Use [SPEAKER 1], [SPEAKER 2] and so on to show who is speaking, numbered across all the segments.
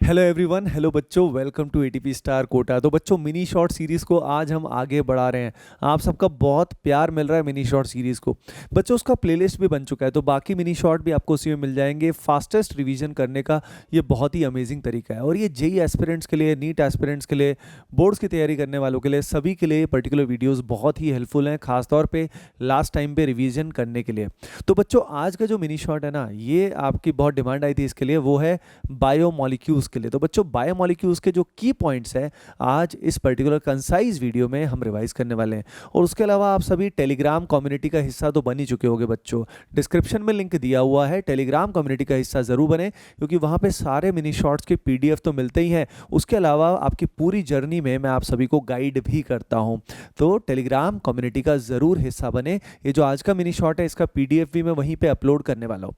[SPEAKER 1] Hello everyone, hello बच्चों, welcome to ATP star Kota. तो बच्चों, मिनी शॉर्ट सीरीज़ को आज हम आगे बढ़ा रहे हैं। आप सबका बहुत प्यार मिल रहा है मिनी शॉर्ट सीरीज़ को। बच्चों, उसका प्लेलिस्ट भी बन चुका है, तो बाकी मिनी शॉर्ट भी आपको उसी में मिल जाएंगे। फास्टेस्ट रिवीजन करने का ये बहुत ही अमेजिंग तरीका है, और ये जेई एस्पिरेंट्स के लिए, नीट एस्पिरेंट्स के लिए, बोर्ड्स की तैयारी करने वालों के लिए, सभी के लिए पर्टिकुलर वीडियोज़ बहुत ही हेल्पफुल हैं, खासतौर पर लास्ट टाइम पे रिवीजन करने के लिए। तो बच्चों, आज का जो मिनी शॉर्ट है ना, ये आपकी बहुत डिमांड आई थी इसके लिए, वो है बायोमोलिक्यूल्स के लिए। तो बच्चों, बायोमोलिक्यूल्स के जो की पॉइंट्स हैं, आज इस पर्टिकुलर कंसाइज वीडियो में हम रिवाइज करने वाले हैं। और उसके अलावा आप सभी टेलीग्राम कम्युनिटी का हिस्सा तो बन ही चुके होंगे बच्चों। डिस्क्रिप्शन में लिंक दिया हुआ है, टेलीग्राम कम्युनिटी का हिस्सा जरूर बने, क्योंकि वहाँ पे सारे मिनी शॉर्ट्स के पीडीएफ तो मिलते ही हैं। उसके अलावा आपकी पूरी जर्नी में मैं आप सभी को गाइड भी करता हूँ। तो टेलीग्राम कम्युनिटी का ज़रूर हिस्सा बने। ये जो आज का मिनी शॉर्ट है, इसका पीडीएफ भी मैं वहीं पे अपलोड करने वाला हूँ।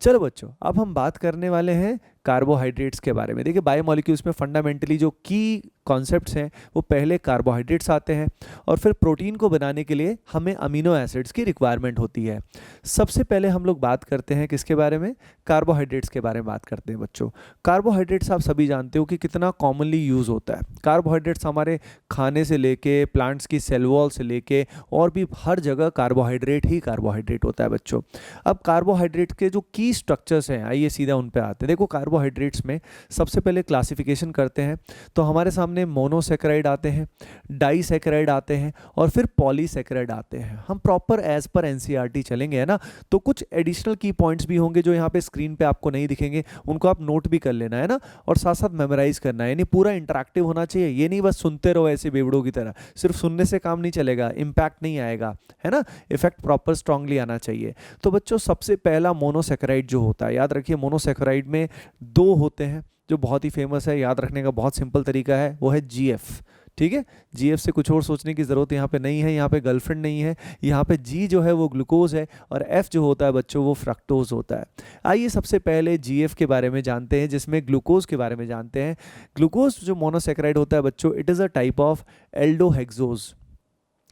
[SPEAKER 1] चलो बच्चों, अब हम बात करने वाले हैं कार्बोहाइड्रेट्स के बारे में। देखिए, बायोमोलिक्यूल्स में फंडामेंटली जो की कॉन्सेप्ट्स हैं, वो पहले कार्बोहाइड्रेट्स आते हैं, और फिर प्रोटीन को बनाने के लिए हमें अमीनो एसिड्स की रिक्वायरमेंट होती है। सबसे पहले हम लोग बात करते हैं किसके बारे में? कार्बोहाइड्रेट्स के बारे में बात करते हैं बच्चों। कार्बोहाइड्रेट्स आप सभी जानते हो कि कितना कॉमनली यूज़ होता है। कार्बोहाइड्रेट्स हमारे खाने से लेके, प्लांट्स की सेल वॉल से लेके, और भी हर जगह कार्बोहाइड्रेट ही कार्बोहाइड्रेट होता है बच्चों। अब कार्बोहाइड्रेट के जो की स्ट्रक्चर्स हैं, आइए सीधा उन पे आते हैं। देखो, कार्बोहाइड्रेट्स में सबसे पहले क्लासिफिकेशन करते हैं, तो हमारे सामने मोनोसैकेराइड आते हैं, डाइसैकेराइड आते हैं, और फिर पॉलीसैकेराइड आते हैं। हम प्रॉपर एज पर एनसीईआरटी चलेंगे, है ना। तो कुछ एडिशनल की पॉइंट्स भी होंगे जो यहाँ पे स्क्रीन पे आपको नहीं दिखेंगे, उनको आप नोट भी कर लेना, है ना, और साथ साथ मेमोराइज करना है। यानी पूरा इंटरेक्टिव होना चाहिए, ये नहीं बस सुनते रहो ऐसे बेवड़ों की तरह। सिर्फ सुनने से काम नहीं चलेगा, इम्पैक्ट नहीं आएगा, है ना। इफेक्ट प्रॉपर स्ट्रांगली आना चाहिए। तो बच्चों, सबसे पहला मोनोसैकेराइड जो होता है, याद रखिए, मोनोसैकेराइड में दो होते हैं जो बहुत ही फेमस है। याद रखने का बहुत सिंपल तरीका है, वो है जीएफ। ठीक है, जीएफ से कुछ और सोचने की ज़रूरत यहाँ पे नहीं है, यहाँ पे गर्लफ्रेंड नहीं है। यहाँ पे जी जो है वो ग्लूकोज है, और एफ जो होता है बच्चों, वो फ्रक्टोज होता है। आइए सबसे पहले जीएफ के बारे में जानते हैं, जिसमें ग्लूकोज के बारे में जानते हैं। ग्लूकोज जो मोनोसैकेराइड होता है बच्चों, it is a type of aldohexose.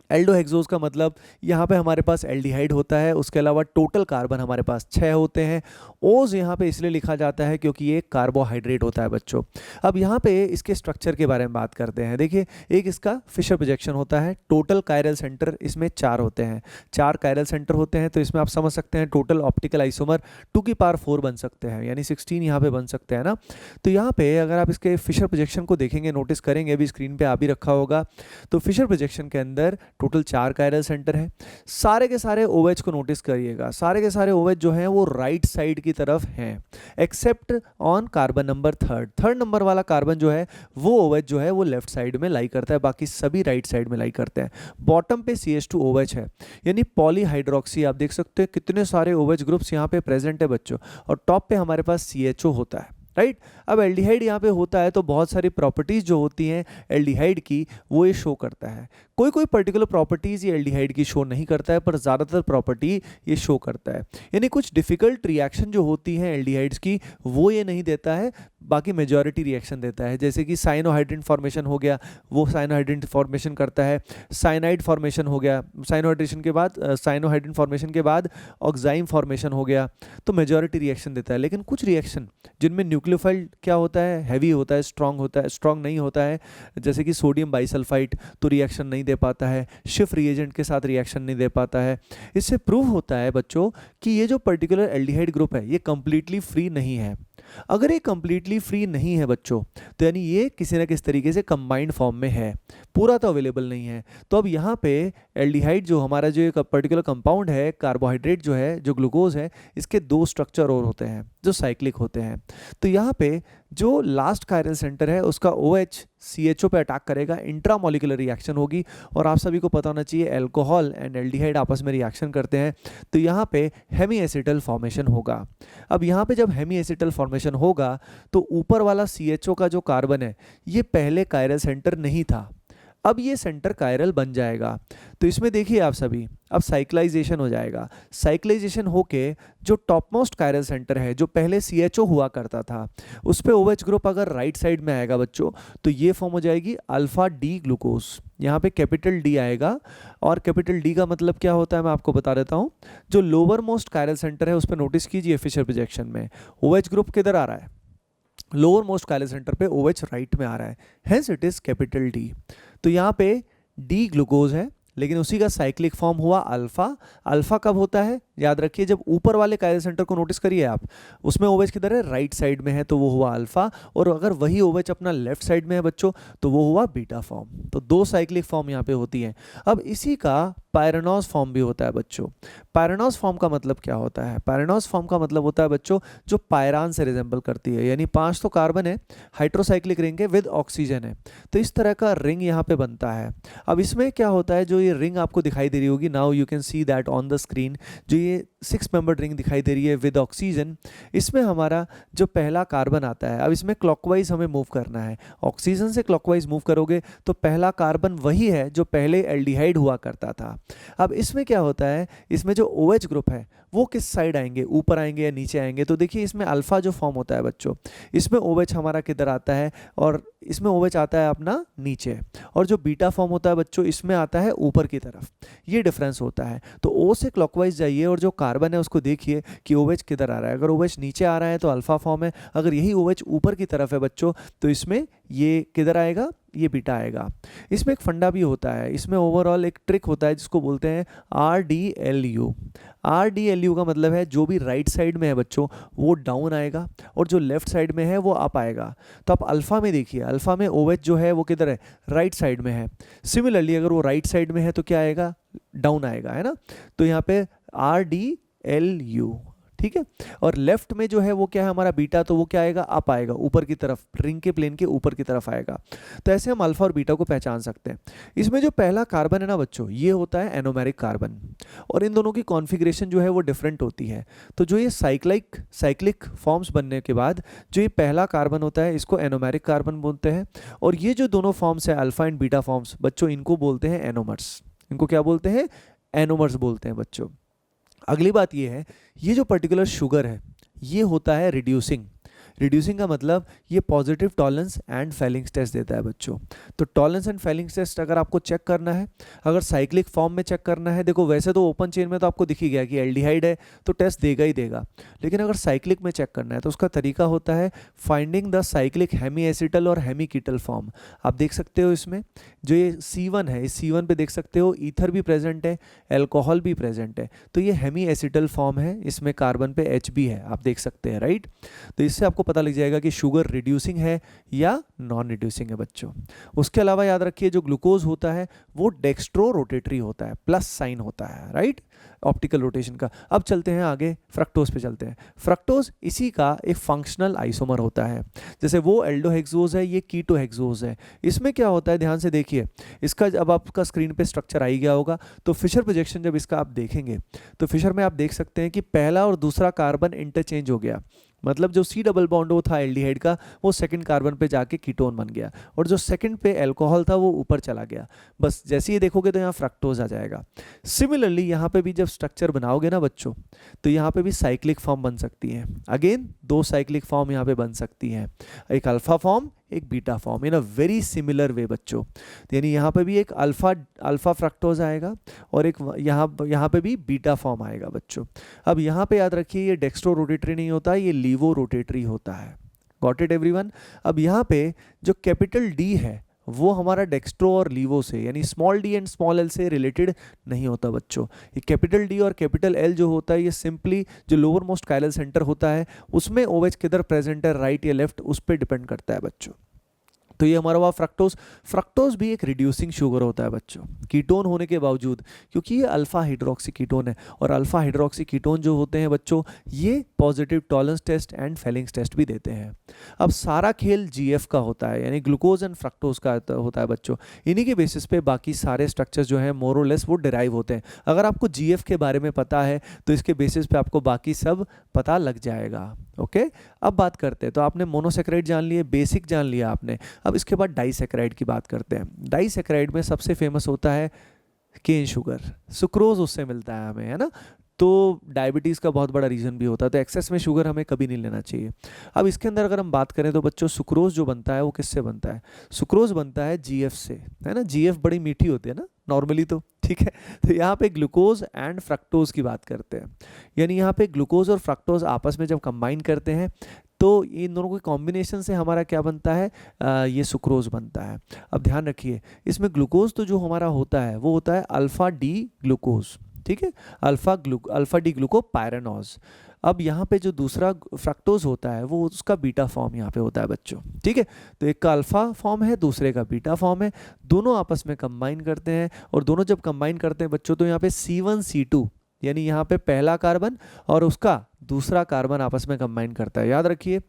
[SPEAKER 1] Aldohexose का मतलब, यहाँ पे हमारे पास एल्डिहाइड होता है, उसके अलावा टोटल कार्बन हमारे पास 6 होते हैं। ओज यहाँ पे इसलिए लिखा जाता है क्योंकि ये कार्बोहाइड्रेट होता है बच्चों। अब यहाँ पे इसके स्ट्रक्चर के बारे में बात करते हैं। देखिए, एक इसका फिशर प्रोजेक्शन होता है। टोटल कायरल सेंटर इसमें 4 होते हैं, 4 कायरल सेंटर होते हैं। तो इसमें आप समझ सकते हैं टोटल ऑप्टिकल आइसोमर 2⁴ बन सकते हैं, यानी 16 यहाँ पे बन सकते हैं ना। तो यहाँ पे अगर आप इसके फिशर प्रोजेक्शन को देखेंगे, नोटिस करेंगे, अभी स्क्रीन पे आ भी रखा होगा, तो फिशर प्रोजेक्शन के अंदर टोटल 4 कायरल सेंटर हैं। सारे के सारे ओवेज को नोटिस करिएगा, सारे के सारे ओवेज जो हैं वो राइट साइड की तरफ हैं, except on carbon number third number वाला कार्बन जो है, वो ओवेज जो है वो लेफ्ट साइड में लाई करता है, बाकी सभी राइट साइड में लाई करते हैं। बॉटम पे CH2 ओवेज है, यानी पॉलीहाइड्रोक्सी। आप देख सकते हैं कितने सारे ओवेज ग्रुप्स यहाँ पे प्रेजेंट है बच्चों, और टॉप पे हमारे पास CHO होता है, राइट। अब एल्डिहाइड यहाँ पे होता है, तो बहुत सारी प्रॉपर्टीज जो होती हैं एल्डिहाइड की, वो ये शो करता है। कोई कोई पर्टिकुलर प्रॉपर्टीज ये एल्डिहाइड की शो नहीं करता है, पर ज़्यादातर प्रॉपर्टी ये शो करता है। यानी कुछ डिफिकल्ट रिएक्शन जो होती हैं एल्डिहाइड्स की, वो ये नहीं देता है, बाकी मेजॉरिटी रिएक्शन देता है। जैसे कि साइनोहाइड्रिन फॉर्मेशन हो गया, वो साइनोहाइड्रिन फॉर्मेशन करता है। साइनाइड फॉर्मेशन हो गया, साइनोहाइड्रेशन के बाद, साइनोहाइड्रिन फॉर्मेशन के बाद ऑक्साइम फॉर्मेशन हो गया, तो मेजॉरिटी रिएक्शन देता है। लेकिन कुछ रिएक्शन जिनमें न्यूक्लियोफाइल क्या होता है, हैवी होता है, स्ट्रॉन्ग नहीं होता है, जैसे कि सोडियम बाइसल्फाइड, तो रिएक्शन नहीं दे पाता है, शिफ्ट रिएजेंट के साथ रिएक्शन नहीं दे पाता है। इससे प्रूव होता है बच्चों कि ये जो पर्टिकुलर एल्डिहाइड ग्रुप है, ये कंप्लीटली फ्री नहीं है। अगर ये कंप्लीटली फ्री नहीं है बच्चों, तो यानी ये किसी ना किसी तरीके से कंबाइंड फॉर्म में है, पूरा तो अवेलेबल नहीं है। तो अब यहाँ पे एल्डिहाइड जो हमारा जो एक पर्टिकुलर कंपाउंड है, कार्बोहाइड्रेट जो है, जो ग्लूकोज है, इसके 2 स्ट्रक्चर और होते हैं जो साइक्लिक होते हैं। तो यहाँ पे जो लास्ट कायरल सेंटर है, उसका OH CHO पे अटैक करेगा, इंट्रामोलिकुलर रिएक्शन होगी। और आप सभी को पता होना चाहिए, अल्कोहल एंड एल्डिहाइड आपस में रिएक्शन करते हैं, तो यहाँ पे हेमी एसिटल फॉर्मेशन होगा। अब यहाँ पे जब हेमी एसिटल फॉर्मेशन होगा, तो ऊपर वाला CHO का जो कार्बन है, ये पहले कायरल सेंटर नहीं था, अब ये सेंटर कायरल बन जाएगा। तो इसमें देखिए आप सभी, अब साइक्लाइजेशन हो जाएगा। साइक्लाइजेशन होके जो टॉप मोस्ट कायरल सेंटर है, जो पहले CHO हुआ करता था, उस पे OH ग्रुप अगर राइट साइड में आएगा बच्चों, तो ये फॉर्म हो जाएगी अल्फा डी ग्लूकोज। यहाँ पे कैपिटल D आएगा, और कैपिटल D का मतलब क्या होता है मैं आपको बता देता हूँ। जो लोअर मोस्ट कायरल सेंटर है, उस पर नोटिस कीजिए, फिशर प्रोजेक्शन में OH ग्रुप किधर आ रहा है, लोअर मोस्ट काइलर सेंटर पे OH राइट में आ रहा है, hence it is capital D. तो यहाँ पे डी ग्लूकोज है, लेकिन उसी का साइक्लिक फॉर्म हुआ अल्फा। अल्फा कब होता है, याद रखिए, जब ऊपर वाले काइलर सेंटर को नोटिस करिए आप, उसमें OH किधर है, राइट साइड में है, तो वो हुआ अल्फा। और अगर वही OH अपना लेफ्ट साइड में है बच्चों, तो वो हुआ बीटा फॉर्म। तो दो साइक्लिक फॉर्म यहाँ पे होती हैं। अब इसी का पायरेनॉज फॉर्म भी होता है बच्चों। पायरेनॉज फॉर्म का मतलब क्या होता है, पायरेनॉज फॉर्म का मतलब होता है बच्चों जो पायरान से रिजेंबल करती है, यानी 5 तो कार्बन है, हाइड्रोसाइक्लिक रिंग है विद ऑक्सीजन है, तो इस तरह का रिंग यहाँ पे बनता है। अब इसमें क्या होता है, जो ये रिंग आपको दिखाई दे रही होगी, now you can see that on the screen, जो ये 6 मेंबर्ड रिंग दिखाई दे रही है विद ऑक्सीजन, इसमें हमारा जो पहला कार्बन आता है, अब इसमें क्लॉकवाइज हमें मूव करना है। ऑक्सीजन से क्लॉकवाइज मूव करोगे तो पहला कार्बन वही है जो पहले एल्डिहाइड हुआ करता था। अब इसमें क्या होता है, इसमें जो OH ग्रुप है वो किस साइड आएंगे, ऊपर आएंगे या नीचे आएंगे, तो देखिए इसमें अल्फा जो फॉर्म होता है बच्चों, इसमें OH हमारा किधर आता है, और इसमें OH आता है अपना नीचे, और जो बीटा फॉर्म होता है बच्चों इसमें आता है ऊपर की तरफ। ये डिफरेंस होता है। तो O से क्लॉकवाइज जाइए और जो कार्बन है उसको देखिए कि OH किधर आ रहा है। अगर OH नीचे आ रहा है तो अल्फा फॉर्म है, अगर यही OH ऊपर की तरफ है बच्चों, तो इसमें ये किधर आएगा, ये बीटा आएगा। इसमें एक फंडा भी होता है, इसमें ओवरऑल एक ट्रिक होता है जिसको बोलते हैं RDLU। RDLU का मतलब है जो भी राइट साइड में है बच्चों वो डाउन आएगा, और जो लेफ्ट साइड में है वो अप आएगा। तो आप अल्फा में देखिए, अल्फा में OH जो है वो किधर है, राइट साइड में है। सिमिलरली अगर वो राइट साइड में है तो क्या आएगा, डाउन आएगा, है ना। तो यहाँ पे RDLU, ठीक है। और लेफ्ट में जो है वो क्या है हमारा बीटा, तो वो क्या आएगा, अप आएगा, ऊपर की तरफ, रिंग के प्लेन के ऊपर की तरफ आएगा। तो ऐसे हम अल्फा और बीटा को पहचान सकते हैं। इसमें जो पहला कार्बन है ना बच्चों, ये होता है एनोमेरिक कार्बन, और इन दोनों की कॉन्फ़िगरेशन जो है वो डिफरेंट होती है। तो जो ये साइक्लिक फॉर्म्स बनने के बाद जो ये पहला कार्बन होता है इसको एनोमेरिक कार्बन बोलते हैं, और ये जो दोनों फॉर्म्स है अल्फा एंड बीटा फॉर्म्स बच्चों, इनको बोलते हैं एनोमर्स। इनको क्या बोलते हैं, एनोमर्स बोलते हैं बच्चों। अगली बात ये है, ये जो पर्टिकुलर शुगर है ये होता है रिड्यूसिंग। रिड्यूसिंग का मतलब ये positive Tollens and Fehling's test देता है बच्चों। तो टॉलरेंस एंड फेलिंग्स टेस्ट अगर आपको चेक करना है, अगर साइक्लिक फॉर्म में चेक करना है, देखो वैसे तो ओपन चेन में तो आपको दिख ही गया कि एल्डिहाइड है तो टेस्ट देगा ही देगा, लेकिन अगर साइक्लिक में चेक करना है तो उसका तरीका होता है finding the cyclic hemiacetal और हेमी कीटल फॉर्म। आप देख सकते हो इसमें जो ये C1 है, इस C1 पे देख सकते हो ईथर भी प्रेजेंट है, एल्कोहल भी प्रेजेंट है, तो ये हेमी एसिटल फॉर्म है, इसमें कार्बन पे H भी है, आप देख सकते हैं, राइट। तो इससे आपको पता लग जाएगा कि शुगर रिड्यूसिंग है या नॉन रिड्यूसिंग है बच्चों। उसके अलावा याद रखिए जो ग्लूकोज होता है वो डेक्स्ट्रो रोटेटरी होता है, प्लस साइन होता है, राइट, ऑप्टिकल रोटेशन का। अब चलते हैं आगे, फ्रक्टोज पे चलते हैं। फ्रक्टोज इसी का एक फंक्शनल आइसोमर होता है, जैसे वो एल्डोहेक्सोज है, ये कीटोहेक्सोज है। इसमें क्या होता है ध्यान से देखिए, इसका जब आपका स्क्रीन पे स्ट्रक्चर आ ही गया होगा, तो फिशर प्रोजेक्शन जब इसका आप देखेंगे तो फिशर में आप देख सकते हैं कि पहला और दूसरा कार्बन इंटरचेंज हो गया, मतलब जो C डबल बॉन्ड वो था एल्डिहाइड का, वो सेकंड कार्बन पे जाके कीटोन बन गया, और जो सेकंड पे अल्कोहल था वो ऊपर चला गया। बस जैसे ही देखोगे तो यहाँ फ्रक्टोज आ जाएगा। सिमिलरली यहाँ पे भी जब स्ट्रक्चर बनाओगे ना बच्चों, तो यहाँ पे भी साइक्लिक फॉर्म बन सकती है। अगेन दो साइक्लिक फॉर्म यहाँ पे बन सकती हैं, एक अल्फा फॉर्म, एक beta form, in a very similar way बच्चों। यानी यहाँ पे भी एक अल्फा फ्रक्टोज आएगा, और एक यहाँ पे भी बीटा फॉर्म आएगा बच्चों। अब यहाँ पे याद रखिए ये डेक्स्ट्रो रोटेटरी नहीं होता, ये लीवो रोटेटरी होता है। Got it everyone. अब यहाँ पे जो कैपिटल D है वो हमारा डेक्स्ट्रो और लीवो से, यानी small d and small l से रिलेटेड नहीं होता बच्चों। ये कैपिटल D और कैपिटल L जो होता है ये सिंपली जो लोअर मोस्ट काइलर सेंटर होता है उसमें OH किधर प्रेजेंट है, राइट या लेफ्ट, उस पर डिपेंड करता है बच्चों। तो ये हमारा हुआ फ्रक्टोज। फ्रक्टोज भी एक रिड्यूसिंग शुगर होता है बच्चों, कीटोन होने के बावजूद, क्योंकि ये अल्फा हाइड्रोक्सी कीटोन है, और अल्फा हाइड्रोक्सी कीटोन जो होते हैं बच्चों ये positive Tollens test and Fehling's test भी देते हैं। अब सारा खेल GF का होता है, यानी ग्लूकोज एंड फ्रक्टोज का होता है बच्चों। इन्हीं के बेसिस पे बाकी सारे स्ट्रक्चर्स जो हैं मोर और लेस वो डिराइव होते हैं। अगर आपको GF के बारे में पता है तो इसके बेसिस पे आपको बाकी सब पता लग जाएगा। ओके, अब बात करते हैं, तो आपने मोनोसेक्राइड जान लिए, बेसिक जान लिया आपने। अब इसके बाद डाइसेक्राइड की बात करते हैं। डाइसेक्राइड में सबसे फेमस होता है केन शुगर, सुक्रोज उससे मिलता है हमें, है ना। तो डायबिटीज़ का बहुत बड़ा रीज़न भी होता है, तो एक्सेस में शुगर हमें कभी नहीं लेना चाहिए। अब इसके अंदर अगर हम बात करें तो बच्चों सुक्रोज जो बनता है वो किससे बनता है, सुक्रोज बनता है GF से, है ना। GF बड़ी मीठी होती है ना नॉर्मली, तो ठीक है। तो यहाँ पे ग्लूकोज एंड फ्रक्टोज की बात करते हैं, यानी यहाँ पे ग्लूकोज और फ्रक्टोज आपस में जब कंबाइन करते हैं तो इन दोनों के कॉम्बिनेशन से हमारा क्या बनता है, ये सुक्रोज बनता है। अब ध्यान रखिए, इसमें ग्लूकोज तो जो हमारा होता है वो होता है अल्फा डी ग्लूकोज, ठीक है, अल्फा डी ग्लूकोपायरानोज। अब यहाँ पे जो दूसरा फ्रक्टोज होता है वो उसका बीटा फॉर्म यहाँ पे होता है बच्चों, ठीक है। तो एक का अल्फा फॉर्म है, दूसरे का बीटा फॉर्म है, दोनों आपस में कंबाइन करते हैं, और दोनों जब कंबाइन करते हैं बच्चों तो यहाँ पे C1C2 यानी यहाँ पे पहला कार्बन और उसका दूसरा कार्बन आपस में कंबाइन करता है। याद रखिए,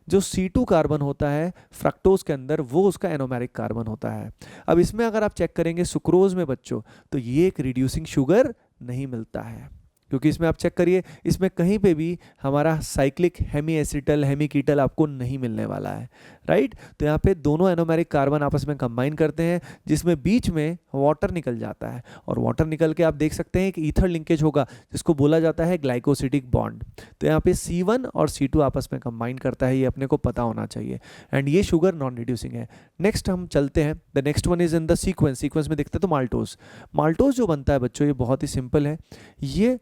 [SPEAKER 1] जो C2 कार्बन होता है फ्रक्टोज के अंदर वो उसका एनोमेरिक कार्बन होता है। अब इसमें अगर आप चेक करेंगे सुक्रोज में बच्चों, तो ये एक रिड्यूसिंग शुगर नहीं मिलता है, क्योंकि इसमें आप चेक करिए, इसमें कहीं पे भी हमारा साइक्लिक हेमी एसिटल हेमी कीटल आपको नहीं मिलने वाला है, राइट। तो यहाँ पे दोनों एनोमेरिक कार्बन आपस में कंबाइन करते हैं, जिसमें बीच में वाटर निकल जाता है, और वाटर निकल के आप देख सकते हैं कि ईथर लिंकेज होगा जिसको बोला जाता है ग्लाइकोसिडिक बॉन्ड। तो यहाँ पे C1 और C2 आपस में कंबाइन करता है, ये अपने को पता होना चाहिए, एंड ये शुगर नॉन रिड्यूसिंग है। नेक्स्ट हम चलते हैं, the next one is in the sequence में देखते हैं तो माल्टोज जो बनता है बच्चों, ये बहुत ही सिंपल है, ये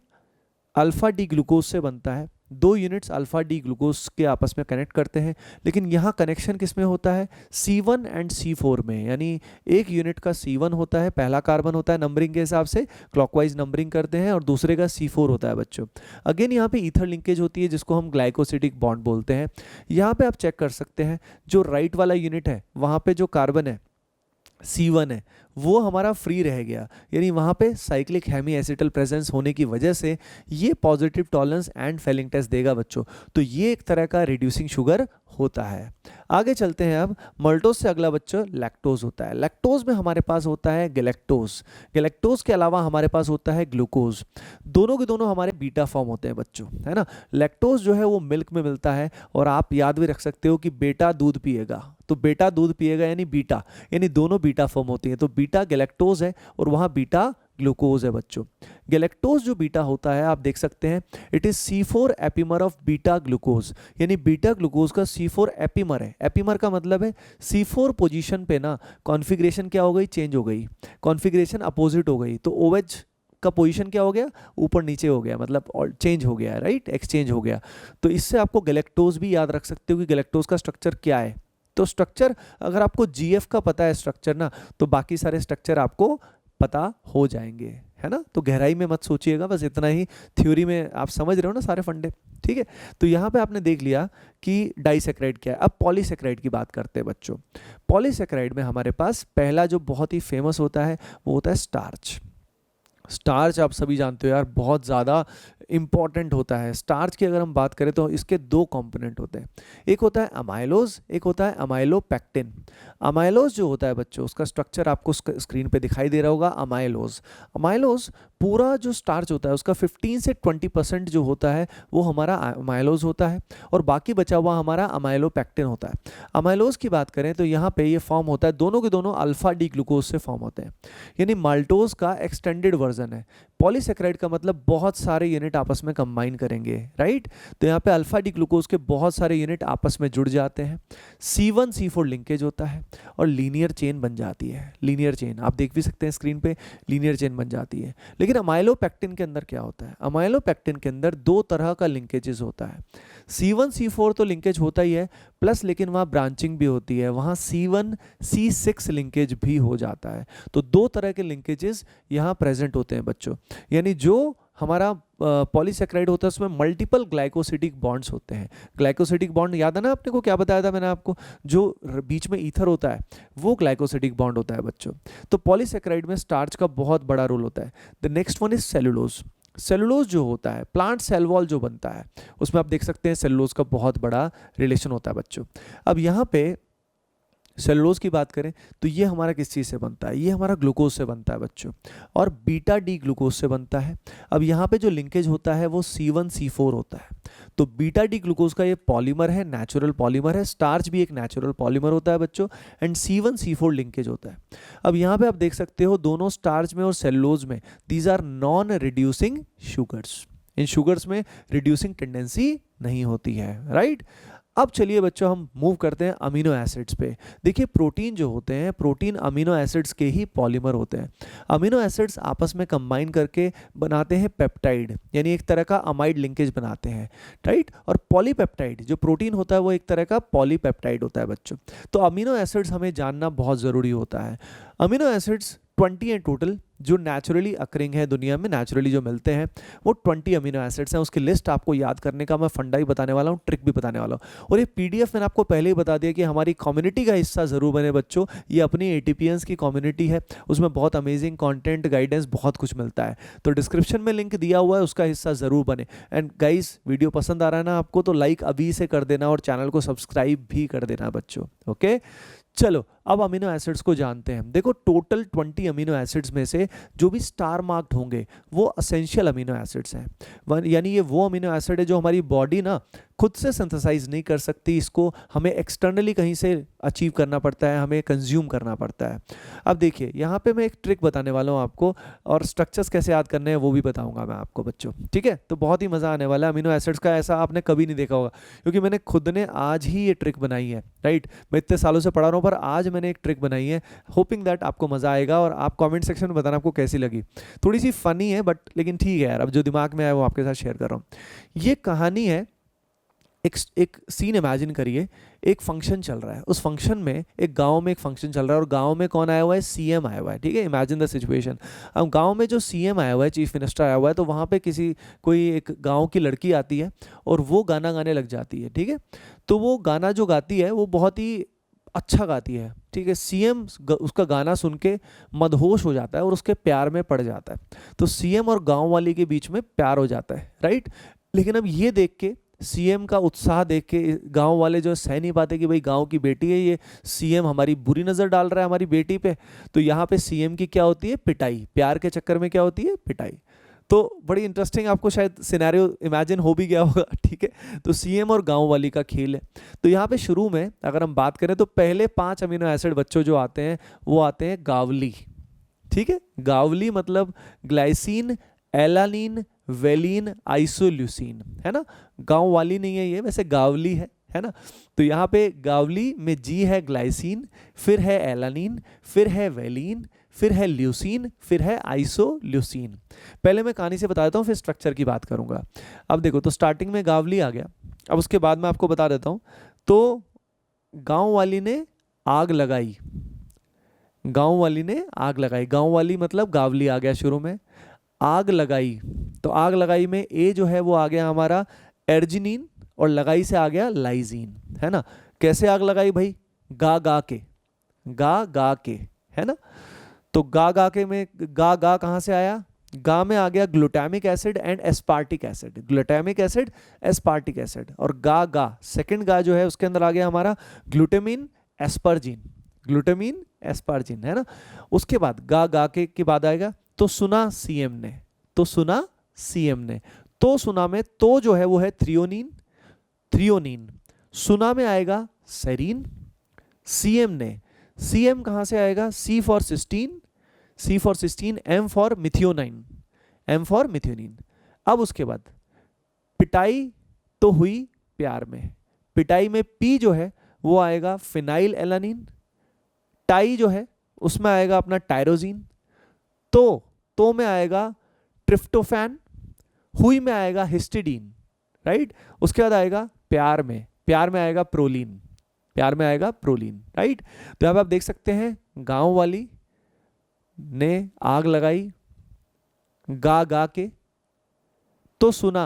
[SPEAKER 1] अल्फा डी ग्लूकोज से बनता है। 2 यूनिट्स अल्फा डी ग्लूकोज के आपस में कनेक्ट करते हैं, लेकिन यहाँ कनेक्शन किस में होता है, C1 एंड C4 में, यानी एक यूनिट का C1 होता है, पहला कार्बन होता है नंबरिंग के हिसाब से, क्लॉकवाइज नंबरिंग करते हैं, और दूसरे का C4 होता है बच्चों। अगेन यहाँ पे ईथर लिंकेज होती है जिसको हम ग्लाइकोसिडिक बॉन्ड बोलते हैं। यहाँ पे आप चेक कर सकते हैं, जो राइट वाला यूनिट है वहाँ पे जो कार्बन है C1 है वो हमारा फ्री रह गया, यानी वहाँ पे साइक्लिक हेमी एसिटल प्रेजेंस होने की वजह से ये positive Tollens and Fehling test देगा बच्चों। तो ये एक तरह का रिड्यूसिंग शुगर होता है। आगे चलते हैं, अब मल्टोज से अगला बच्चों लैक्टोज होता है। लैक्टोज में हमारे पास होता है गैलेक्टोज के अलावा हमारे पास होता है ग्लूकोज। दोनों के दोनों हमारे बीटा फॉर्म होते हैं बच्चों, है ना। लैक्टोज जो है वो मिल्क में मिलता है, और आप याद भी रख सकते हो कि बेटा दूध पिएगा, तो बेटा दूध पिएगा यानी बीटा, यानी दोनों बीटा फॉर्म होती है, तो बीटा गैलेक्टोज है और वहाँ बीटा ग्लूकोज है बच्चों। गैलेक्टोज जो बीटा होता है आप देख सकते हैं, it is C4 epimer of beta glucose, यानी बीटा ग्लूकोज का C4 एपिमर है। एपिमर का मतलब है C4 पोजीशन पे ना कॉन्फ़िगरेशन क्या हो गई, चेंज हो गई, कॉन्फ़िगरेशन अपोजिट हो गई, तो OH का पोजीशन क्या हो गया, ऊपर नीचे हो गया, मतलब चेंज हो गया, राइट, एक्सचेंज हो गया। तो इससे आपको गैलेक्टोज भी याद रख सकते हो कि गैलेक्टोज का स्ट्रक्चर क्या है। तो स्ट्रक्चर अगर आपको GF का पता है स्ट्रक्चर ना, तो बाकी सारे स्ट्रक्चर आपको पता हो जाएंगे, है ना। तो गहराई में मत सोचिएगा, बस इतना ही थ्योरी में आप समझ रहे हो ना सारे फंडे, ठीक है। तो यहाँ पे आपने देख लिया कि डाइसैकेराइड क्या है। अब पॉलीसैकेराइड की बात करते हैं बच्चों। पॉलीसैकेराइड में हमारे पास पहला जो बहुत ही फेमस होता है वो होता है स्टार्च। आप सभी जानते हो यार, बहुत ज़्यादा इंपॉर्टेंट होता है। स्टार्च की अगर हम बात करें तो इसके 2 कंपोनेंट होते हैं, एक होता है अमाइलोज, एक होता है अमाइलोपेक्टिन। अमाइलोज जो होता है बच्चों, उसका स्ट्रक्चर आपको स्क्रीन पे दिखाई दे रहा होगा। अमाइलोज पूरा जो स्टार्च होता है उसका 15 से 20% जो होता है वो हमारा अमाइलोज होता है, और बाकी बचा हुआ हमारा अमाइलोपेक्टिन होता है। अमाइलोज की बात करें तो यहाँ पे ये फॉर्म होता है, दोनों के दोनों अल्फा डी ग्लूकोज से फॉर्म होते हैं, यानी माल्टोज का एक्सटेंडेड वर्जन है। पॉलीसैकेराइड का मतलब बहुत सारे यूनिट आपस में कंबाइन करेंगे, राइट। तो यहाँ पे अल्फा डी ग्लूकोज के बहुत सारे यूनिट आपस में जुड़ जाते हैं, C1 C4 लिंकेज होता है और लीनियर चेन बन जाती है। लीनियर चेन आप देख भी सकते हैं स्क्रीन पे, लीनियर चेन बन जाती है। लेकिन अमाइलोपेक्टिन के अंदर क्या होता है, अमाइलोपेक्टिन के अंदर 2 तरह का लिंकेजेस होता है। C1 C4 तो लिंकेज होता ही है, प्लस लेकिन वहाँ ब्रांचिंग भी होती है, वहाँ C1 C6 लिंकेज भी हो जाता है। तो 2 तरह के लिंकेजेस यहाँ प्रेजेंट होते हैं बच्चों, यानी जो हमारा पॉलीसैकेराइड होता है उसमें मल्टीपल ग्लाइकोसिडिक बॉन्ड्स होते हैं। ग्लाइकोसिडिक बॉन्ड याद है ना आपने को, क्या बताया था मैंने आपको, जो बीच में ईथर होता है वो ग्लाइकोसिडिक बॉन्ड होता है बच्चों। तो पॉलीसैकेराइड में स्टार्च का बहुत बड़ा रोल होता है। The next one is cellulose जो होता है, प्लांट सेल वॉल जो बनता है, उसमें आप देख सकते हैं सेलुलोज का बहुत बड़ा रिलेशन होता है बच्चों। अब यहाँ पे सेलुलोज की बात करें तो ये हमारा किस चीज़ से बनता है, ये हमारा ग्लूकोज से बनता है बच्चों, और बीटा डी ग्लूकोज से बनता है। अब यहाँ पे जो लिंकेज होता है वो C1 C4 होता है। तो बीटा डी ग्लूकोज का ये पॉलीमर है, नेचुरल पॉलीमर है। स्टार्च भी एक नेचुरल पॉलीमर होता है बच्चों, एंड C1 C4 लिंकेज होता है। अब यहाँ पे आप देख सकते हो दोनों स्टार्च में और सेलुलोज में these are non reducing sugars. इन शुगर्स में रिड्यूसिंग टेंडेंसी नहीं होती है, राइट। अब चलिए बच्चों हम मूव करते हैं अमीनो एसिड्स पे। देखिए प्रोटीन जो होते हैं, प्रोटीन अमीनो एसिड्स के ही पॉलीमर होते हैं। अमीनो एसिड्स आपस में कंबाइन करके बनाते हैं पेप्टाइड, यानी एक तरह का अमाइड लिंकेज बनाते हैं, राइट। और पॉलीपेप्टाइड जो प्रोटीन होता है वो एक तरह का पॉलीपेप्टाइड होता है बच्चों। तो अमीनो एसिड्स हमें जानना बहुत ज़रूरी होता है। अमीनो एसिड्स 20 हैं टोटल, जो नेचुरली अकरिंग है दुनिया में, नेचुरली जो मिलते हैं वो 20 अमीनो एसिड्स हैं। उसकी लिस्ट आपको याद करने का मैं फंडा ही बताने वाला हूँ, ट्रिक भी बताने वाला हूँ। और ये पीडीएफ मैंने आपको पहले ही बता दिया कि हमारी कम्युनिटी का हिस्सा ज़रूर बने बच्चों। ये अपनी एटीपीएंस की कम्युनिटी है, उसमें बहुत अमेजिंग कंटेंट, गाइडेंस, बहुत कुछ मिलता है। तो डिस्क्रिप्शन में लिंक दिया हुआ है, उसका हिस्सा ज़रूर बने। एंड गाइस, वीडियो पसंद आ रहा है ना आपको, तो लाइक अभी से कर देना और चैनल को सब्सक्राइब भी कर देना बच्चों, ओके। चलो अब अमीनो एसिड्स को जानते हैं। देखो टोटल 20 अमीनो एसिड्स में से जो भी स्टार मार्क्ड होंगे वो असेंशियल अमीनो एसिड्स हैं, यानी ये वो अमीनो एसिड है जो हमारी बॉडी ना खुद से सिंथेसाइज नहीं कर सकती, इसको हमें एक्सटर्नली कहीं से अचीव करना पड़ता है, हमें कंज्यूम करना पड़ता है। अब देखिए यहाँ पे मैं एक ट्रिक बताने वाला हूँ आपको, और स्ट्रक्चर्स कैसे याद करने हैं वो भी बताऊंगा मैं आपको बच्चों, ठीक है। तो बहुत ही मज़ा आने वाला है अमीनो एसिड्स का, ऐसा आपने कभी नहीं देखा होगा, क्योंकि मैंने खुद ने आज ही ये ट्रिक बनाई है, राइट। मैं इतने सालों से पढ़ा रहा हूँ पर आज मैंने एक ट्रिक बनाई है, होपिंग दैट आपको मज़ा आएगा। और आप कमेंट सेक्शन में बताना आपको कैसी लगी। थोड़ी सी फनी है बट लेकिन ठीक है यार, अब जो दिमाग में आया वो आपके साथ शेयर कर रहा हूँ। ये कहानी है, एक सीन इमेजिन करिए, एक फंक्शन चल रहा है, उस फंक्शन में एक गांव में एक फंक्शन चल रहा है और गांव में कौन आया हुआ है, सीएम आया हुआ है, ठीक है। Imagine the situation. अब गांव में जो सीएम आया हुआ है, चीफ मिनिस्टर आया हुआ है, तो वहाँ पे कोई एक गांव की लड़की आती है और वो गाना गाने लग जाती है, ठीक है। तो वो गाना जो गाती है वो बहुत ही अच्छा गाती है, ठीक है। सीएम उसका गाना सुन के मदहोश हो जाता है और उसके प्यार में पड़ जाता है। तो सीएम और गाँव वाली के बीच में प्यार हो जाता है, राइट। लेकिन अब ये देख के, सीएम का उत्साह देख के गांव वाले जो सह नहीं पाते कि भाई गांव की बेटी है ये, सीएम हमारी बुरी नज़र डाल रहा है हमारी बेटी पे। तो यहाँ पे सीएम की क्या होती है, पिटाई। प्यार के चक्कर में क्या होती है, पिटाई। तो बड़ी इंटरेस्टिंग, आपको शायद सिनेरियो इमेजिन हो भी गया होगा, ठीक है। तो सीएम और गांव वाली का खेल है। तो यहाँ पे शुरू में अगर हम बात करें तो पहले 5 अमीनो एसिड बच्चों जो आते हैं वो आते हैं गावली, ठीक है। गावली मतलब ग्लाइसिन, एलानिन, वेलिन, आइसोल्यूसिन, है ना। गांव वाली नहीं है ये, वैसे गावली है ना। तो यहाँ पे गावली में जी है ग्लाइसिन, फिर है एलानिन, फिर है वेलिन, फिर है ल्यूसिन, फिर है आइसोल्यूसिन। पहले मैं कहानी से बता देता हूँ, फिर स्ट्रक्चर की बात करूंगा। अब देखो, तो स्टार्टिंग में गावली आ गया। अब उसके बाद मैं आपको बता देता हूँ। तो गांव वाली ने आग लगाई, गांव वाली ने आग लगाई, गांव वाली मतलब गावली आ गया शुरू में, आग लगाई। तो आग लगाई में ए जो है वो आ गया हमारा एर्जिनिन, और लगाई से आ गया लाइजीन, है ना। कैसे आग लगाई भाई, गा गा के, गा गा के, है ना। तो गा गा के में गा कहाँ से आया, गा में आ गया glutamic acid and aspartic acid, glutamic acid, aspartic acid. और गा सेकंड गा जो है उसके अंदर आ गया हमारा ग्लूटामिन एस्पर्जिन, ग्लूटामिन एस्पर्जिन, है ना। उसके बाद गा के बाद आएगा तो सुना सीएम ने, तो सुना सीएम ने, तो सुना में तो जो है वो है थ्रियोनिन, थ्रियोनिन। सुना में आएगा सेरीन, सीएम ने, सीएम कहां से आएगा, C for cysteine, C for cysteine, M for methionine, M for methionine. अब उसके बाद पिटाई तो हुई प्यार में, पिटाई में पी जो है वो आएगा फिनाइल एलानिन, टाई जो है उसमें आएगा अपना टायरोजीन, तो में आएगा ट्रिप्टोफैन, हुई में आएगा हिस्टिडीन, राइट। उसके बाद आएगा प्यार में आएगा प्रोलीन, प्यार में आएगा प्रोलीन, राइट। तो अब आप देख सकते हैं गांव वाली ने आग लगाई, गा के, तो सुना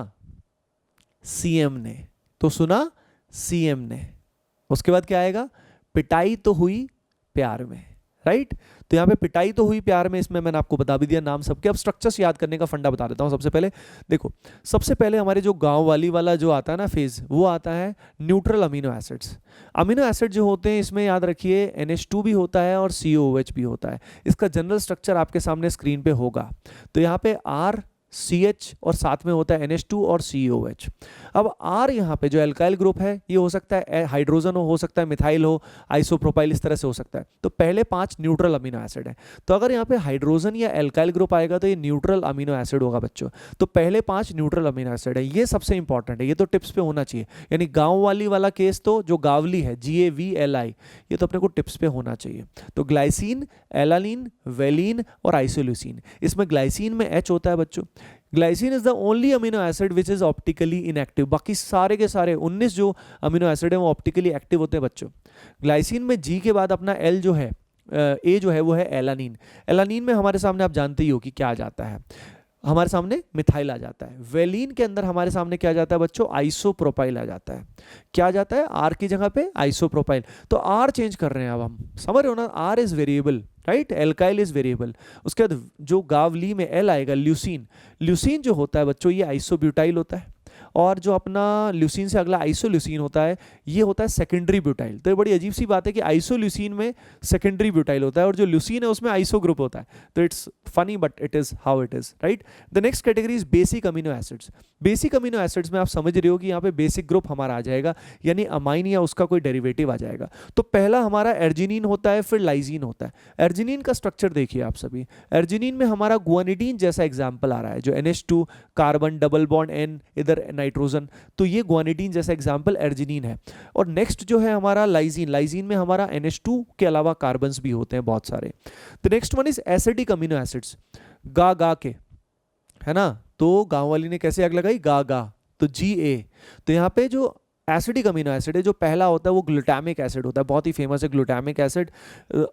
[SPEAKER 1] सीएम ने, तो सुना सीएम ने। उसके बाद क्या आएगा, पिटाई तो हुई प्यार में, राइट। तो यहाँ पे पिटाई तो हुई प्यार में, इसमें मैंने आपको बता भी दिया नाम सबके। अब स्ट्रक्चर्स याद करने का फंडा बता देता हूँ। सबसे पहले देखो, सबसे पहले हमारे जो गांव वाली वाला जो आता है ना फेज, वो आता है neutral amino acids. Amino acid जो होते हैं इसमें याद रखिए NH2 भी होता है और COOH भी होता है। इसका जनरल स्ट्रक्चर आपके सामने स्क्रीन पे होगा। तो यहाँ पे RCH और साथ में होता है NH2 और COH। अब आर यहाँ पे जो एल्काइल ग्रुप है ये हो सकता है हाइड्रोजन हो सकता है मिथाइल हो, आइसोप्रोपाइल, इस तरह से हो सकता है। तो पहले 5 न्यूट्रल अमीनो एसिड है, तो अगर यहाँ पे हाइड्रोजन या एल्काइल ग्रुप आएगा तो ये न्यूट्रल अमीनो एसिड होगा बच्चों। तो पहले 5 न्यूट्रल अमीनो एसिड है, ये सबसे इंपॉर्टेंट है, ये तो टिप्स पे होना चाहिए। यानी गांव वाली वाला केस तो जो गावली है GAVLI, ये तो अपने को टिप्स पे होना चाहिए। तो ग्लाइसिन, एलानिन, वेलिन और आइसोल्यूसिन, इसमें ग्लाइसिन में H होता है बच्चों। Glycine is the only amino acid which is optically inactive, बाकी सारे के सारे 19 जो अमीनो एसिड है वो ऑप्टिकली एक्टिव होते हैं बच्चों। ग्लाइसिन में G के बाद अपना L जो है, A जो है वो है एलानिन। एलानिन में हमारे सामने आप जानते ही हो कि क्या आ जाता है, हमारे सामने मिथाइल आ जाता है। वेलिन के अंदर हमारे सामने क्या जाता है बच्चों, आइसोप्रोपाइल आ जाता है। क्या आ जाता है, आर की जगह पे आइसोप्रोपाइल। तो आर चेंज कर रहे हैं अब हम, समझ रहे हो ना, R is variable, right, alkyl is variable. उसके बाद जो गावली में एल आएगा, ल्यूसीन। ल्यूसीन जो होता है बच्चों ये आइसोब्यूटाइल होता है, और जो अपना ल्यूसीन से अगला आइसोल्यूसीन होता है ये होता है सेकेंडरी ब्यूटाइल। तो ये बड़ी अजीब सी बात है कि आइसोल्यूसीन में सेकेंडरी ब्यूटाइल होता है और जो ल्यूसीन है उसमें आइसो ग्रुप होता है। तो it's funny but it is how it is, right. The next category is basic amino acids. Basic amino acids में आप समझ रहे हो कि यहाँ पे बेसिक ग्रुप हमारा आ जाएगा, यानी अमाइन या उसका कोई डेरिवेटिव आ जाएगा। तो पहला हमारा एर्जिनिन होता है, फिर लाइजीन होता है। एर्जिनिन का स्ट्रक्चर देखिए आप सभी, एर्जिनिन में हमारा गुआनिडीन जैसा एग्जाम्पल आ रहा है, जो NH2 carbon double bond N, इधर नाइट्रोजन, तो ये गुआनिडीन जैसा एग्जाम्पल एर्जिनिन है। और नेक्स्ट जो है हमारा लाइजीन, लाइजीन में हमारा NH2 के अलावा कार्बन्स भी होते हैं बहुत सारे। तो next one is acidic amino acids, गा के, है ना। तो गांव वाली ने कैसे आग लगाई, गा, तो GA। तो यहाँ पे जो एसिडिक अमीनो एसिड है जो पहला होता है वो ग्लूटामिक एसिड होता है, बहुत ही फेमस है ग्लूटामिक एसिड।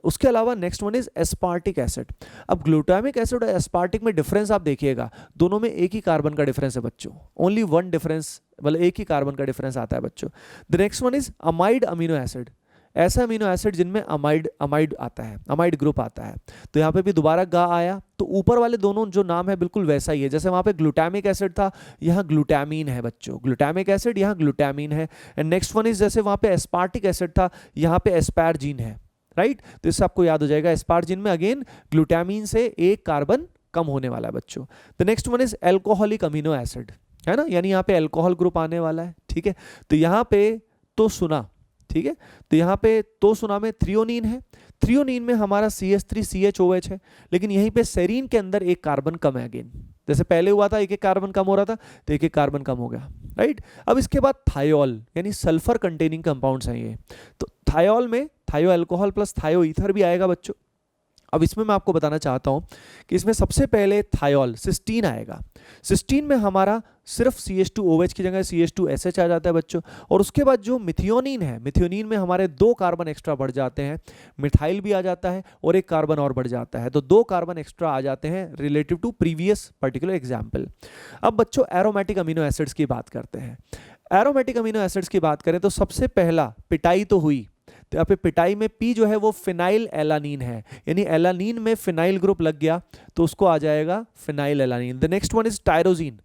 [SPEAKER 1] उसके अलावा next one is aspartic acid. अब ग्लूटामिक एसिड और एस्पार्टिक में डिफरेंस आप देखिएगा, दोनों में एक ही कार्बन का डिफरेंस है बच्चों, ओनली वन डिफरेंस, मतलब एक ही कार्बन का डिफरेंस आता है बच्चों। The next one is amide amino acid, ऐसा अमीनो एसिड जिनमें अमाइड आता है, अमाइड ग्रुप आता है। तो यहाँ पे भी दोबारा गा आया, तो ऊपर वाले दोनों जो नाम है बिल्कुल वैसा ही है, जैसे वहाँ पे ग्लूटामिक एसिड था, यहाँ ग्लूटामीन है बच्चों, ग्लूटामिक एसिड यहाँ ग्लूटामीन है। एंड नेक्स्ट वन इज जैसे वहाँ पे एस्पार्टिक एसिड था, यहाँ पे एस्पार्जिन है, राइट। तो इससे आपको याद हो जाएगा, एस्पार्जिन में अगेन ग्लूटामीन से एक कार्बन कम होने वाला है बच्चों। The next one is alcoholic amino acid, है ना, यानी यहाँ पे एल्कोहल ग्रुप आने वाला है, ठीक है। तो यहाँ पे तो सुना, ठीक है, तो यहाँ पे तो सुना में थ्रियोनीन है, थ्रियोनीन में हमारा CH3CHOH है, लेकिन यहीं पे सेरीन के अंदर एक कार्बन कम है अगेन, जैसे पहले हुआ था एक एक कार्बन कम हो रहा था, तो एक एक कार्बन कम हो गया, राइट। अब इसके बाद थायोल, यानी सल्फर कंटेनिंग कंपाउंड्स हैं ये। तो थायोल में थायो अल्कोहल प्लस थायो ईथर भी आएगा बच्चों। अब इसमें मैं आपको बताना चाहता हूं कि इसमें सबसे पहले थायोल, सिस्टीन आएगा। सिस्टीन में हमारा सिर्फ CH2OH की जगह CH2SH आ जाता है बच्चों। और उसके बाद जो मिथियोनिन है, मिथियोनिन में हमारे 2 कार्बन एक्स्ट्रा बढ़ जाते हैं, मिथाइल भी आ जाता है और एक कार्बन और बढ़ जाता है, तो 2 कार्बन एक्स्ट्रा आ जाते हैं relative to previous particular example. अब बच्चों एरोमेटिक अमीनो एसिड्स की बात करते हैं। एरोमेटिक अमीनो एसिड्स की बात करें तो सबसे पहला पिटाई तो हुई, तो यहाँ पे पिटाई में P जो है वो फिनाइल एलानीन है, यानी एलानीन में फिनाइल ग्रुप लग गया तो उसको आ जाएगा phenylalanine. The next one is tyrosine,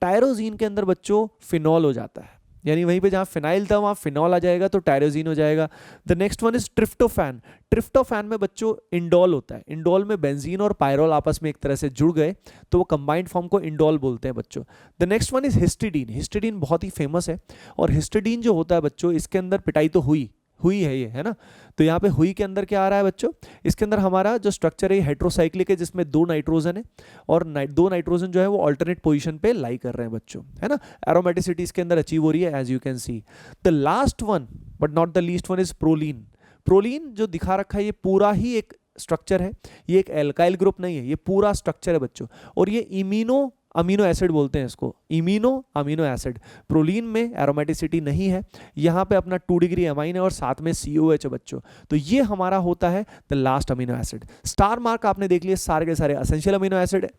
[SPEAKER 1] tyrosine के अंदर बच्चों फिनॉल हो जाता है, यानी वहीं पे जहाँ फिनाइल था वहाँ फिनॉल आ जाएगा तो टायरोजीन हो जाएगा। The next one is tryptophan, tryptophan में बच्चों इंडोल होता है, इंडोल में बेंजीन और पायरोल आपस में एक तरह से जुड़ गए तो वो कंबाइंड फॉर्म को इंडोल बोलते हैं बच्चों। The next one is histidine, histidine बहुत ही फेमस है, और हिस्टिडीन जो होता है बच्चों इसके अंदर पिटाई तो हुई है ये, है ना। तो यहाँ पे हुई के अंदर क्या आ रहा है बच्चों, इसके अंदर हमारा जो स्ट्रक्चर है हेट्रोसाइक्लिक है, जिसमें 2 नाइट्रोजन है और 2 नाइट्रोजन जो है वो अल्टरनेट पोजीशन पे लाई कर रहे हैं बच्चों, है ना। एरोमेटिसिटी इसके अंदर अचीव हो रही है as you can see. The last one but not the least one is proline. Proline जो दिखा रखा है ये पूरा ही एक स्ट्रक्चर है, ये एक एल्काइल ग्रुप नहीं है, ये पूरा स्ट्रक्चर है बच्चों, और ये इम्यूनो अमीनो एसिड बोलते हैं इसको, इम्यूनो अमीनो एसिड। प्रोलीन में एरोमेटिसिटी नहीं है, यहाँ पे अपना 2 डिग्री अमाइन है और साथ में COH है बच्चों। तो ये हमारा होता है the last amino acid. Star mark आपने देख लिया, सारे के सारे एसेंशियल अमीनो एसिड है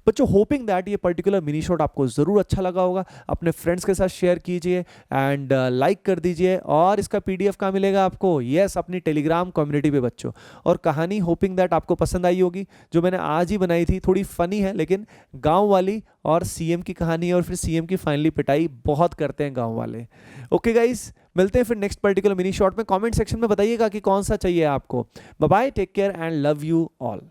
[SPEAKER 1] बच्चों। होपिंग दैट ये पर्टिकुलर मिनी शॉट आपको जरूर अच्छा लगा होगा, अपने फ्रेंड्स के साथ शेयर कीजिए एंड लाइक कर दीजिए। और इसका PDF कहाँ मिलेगा आपको, यस अपनी टेलीग्राम कम्युनिटी पे बच्चों। और कहानी होपिंग दैट आपको पसंद आई होगी, जो मैंने आज ही बनाई थी, थोड़ी फनी है लेकिन गाँव वाली और CM की कहानी है, और फिर CM की फाइनली पिटाई बहुत करते हैं गांव वाले। ओके गाइस, मिलते हैं फिर नेक्स्ट पर्टिकुलर मिनी शॉट में। कमेंट सेक्शन में बताइएगा कि कौन सा चाहिए आपको। Bye bye, take care and love you all.